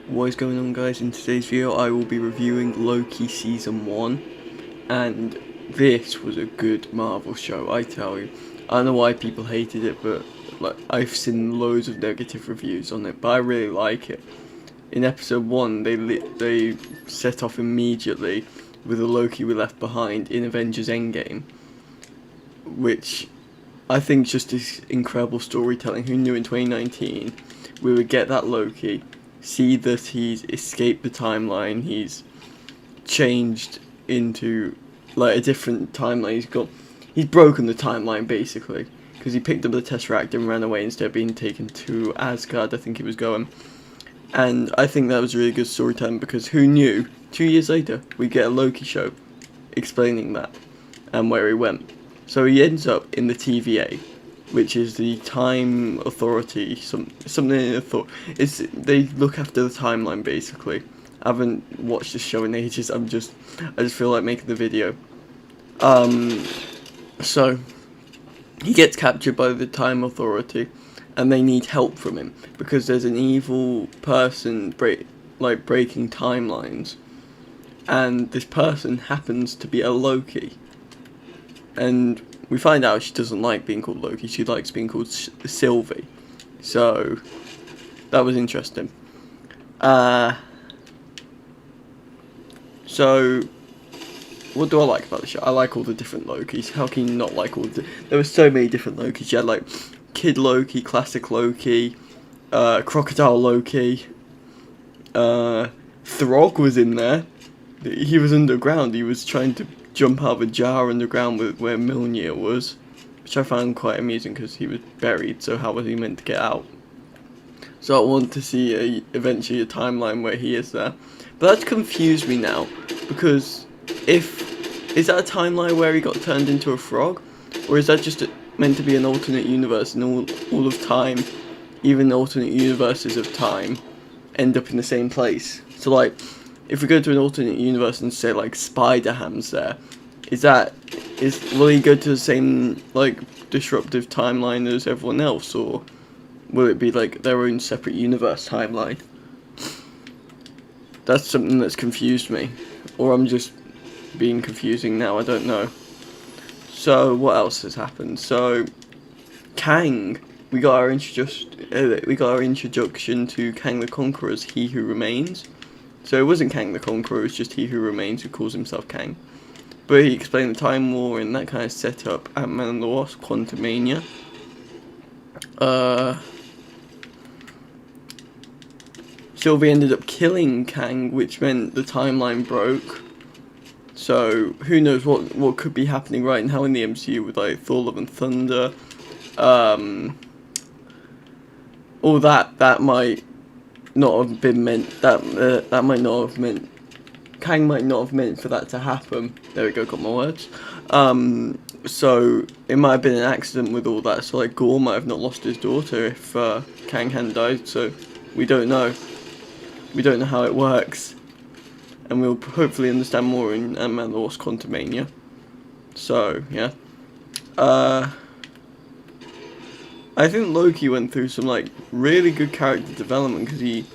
What is going on, guys? In today's video I will be reviewing Loki Season 1, and this was a good Marvel show, I tell you. I don't know why people hated it, but I've seen loads of negative reviews on it, but I really like it. In episode 1 they set off immediately with the Loki we left behind in Avengers Endgame, which I think just is incredible storytelling. Who knew in 2019 we would get that Loki, see that he's escaped the timeline, he's changed into like a different timeline, he's broken the timeline basically, because he picked up the Tesseract and ran away instead of being taken to Asgard, I think he was going. And I think that was really good storytelling, because who knew 2 years later we get a Loki show explaining that and where he went. So he ends up in the TVA, which is the Time Authority, something. They look after the timeline basically. I haven't watched this show in ages. I just feel like making the video. So he gets captured by the Time Authority, and they need help from him because there's an evil person breaking timelines, and this person happens to be a Loki. And we find out she doesn't like being called Loki, she likes being called Sylvie. So, that was interesting. So, what do I like about the show? I like all the different Lokis. How can you not like all the... There were so many different Lokis. You had like Kid Loki, Classic Loki, Crocodile Loki, Throg was in there. He was underground, he was trying to jump out of a jar underground where Mjolnir was, which I found quite amusing because he was buried, so how was he meant to get out? So I want to see eventually a timeline where he is there. But that's confused me now, because is that a timeline where he got turned into a frog? Or is that just meant to be an alternate universe, and all of time, even alternate universes of time, end up in the same place? So like, if we go to an alternate universe and say like Spider-Ham's there, will he go to the same like disruptive timeline as everyone else, or will it be like their own separate universe timeline? That's something that's confused me, or I'm just being confusing now, I don't know. So what else has happened? So Kang, we got our introduction to Kang the Conqueror's He Who Remains. So it wasn't Kang the Conqueror, it was just He Who Remains, who calls himself Kang. But he explained the Time War, and that kind of set up Ant-Man and the Wasp, Quantumania. Sylvie ended up killing Kang, which meant the timeline broke. So who knows what could be happening right now in the MCU with like Thor: Love and Thunder. All that might not have been meant, that might not have meant, Kang might not have meant for that to happen. There we go, got my words. So it might have been an accident with all that. So like Gore might have not lost his daughter if Kang hadn't died. So we don't know. We don't know how it works, and we'll hopefully understand more in Ant-Man and the Wasp: Quantumania. So yeah. I think Loki went through some like really good character development, because he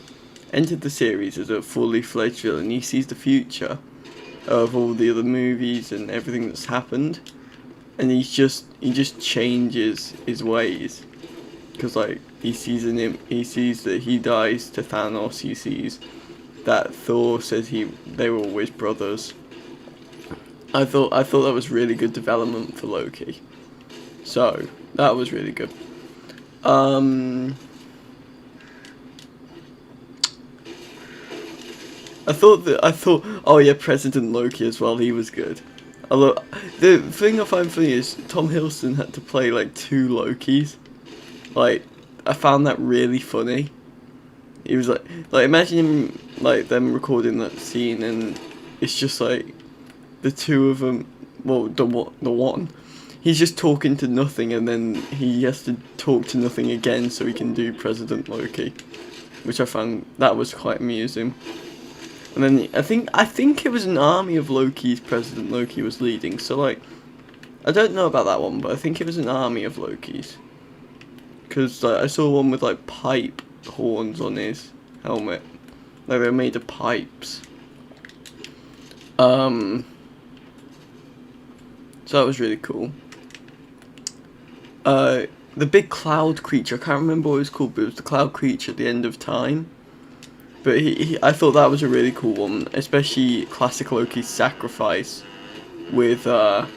entered the series as a fully fledged villain. He sees the future of all the other movies and everything that's happened, and he just changes his ways, because like he sees that he dies to Thanos. He sees that Thor says they were always brothers. I thought that was really good development for Loki. So that was really good. I thought, oh yeah, President Loki as well, he was good. The thing I find funny is Tom Hiddleston had to play like 2 Lokis. Like, I found that really funny. He was like imagine him, like them recording that scene, and it's just like the two of them, well, the one. He's just talking to nothing, and then he has to talk to nothing again so he can do President Loki, which I found that was quite amusing. And then I think it was an army of Lokis President Loki was leading. So like, I don't know about that one, but I think it was an army of Lokis, because like, I saw one with like pipe horns on his helmet. Like they're made of pipes. So that was really cool. The big cloud creature, I can't remember what it was called, but it was the cloud creature at the end of time. But I thought that was a really cool one, especially classic Loki's sacrifice with the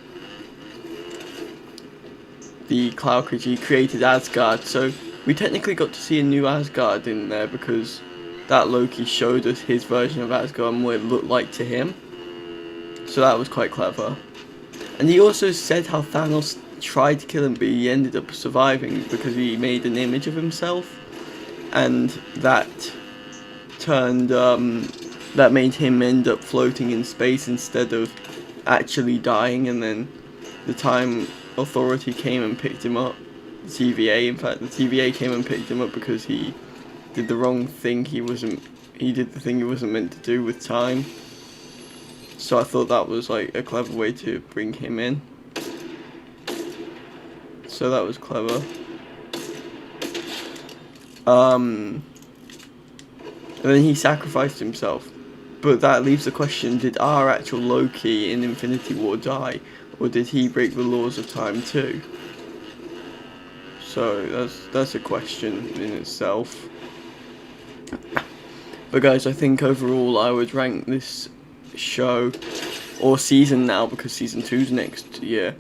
cloud creature. He created Asgard, so we technically got to see a new Asgard in there because that Loki showed us his version of Asgard and what it looked like to him. So that was quite clever. And he also said how Thanos tried to kill him, but he ended up surviving because he made an image of himself, and that turned that made him end up floating in space instead of actually dying. And then the Time Authority came and picked him up. The TVA, in fact, the TVA came and picked him up because he did the wrong thing. He did the thing he wasn't meant to do with time. So I thought that was like a clever way to bring him in. So that was clever. And then he sacrificed himself. But that leaves the question, did our actual Loki in Infinity War die? Or did he break the laws of time too? So that's a question in itself. But guys, I think overall I would rank this show, or season now because season 2's next year,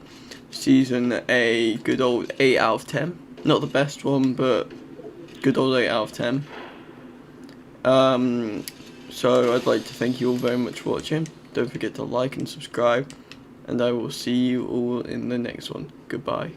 season a good old 8 out of 10. Not the best one, but good old 8 out of 10. So I'd like to thank you all very much for watching. Don't forget to like and subscribe, and I will see you all in the next one. Goodbye.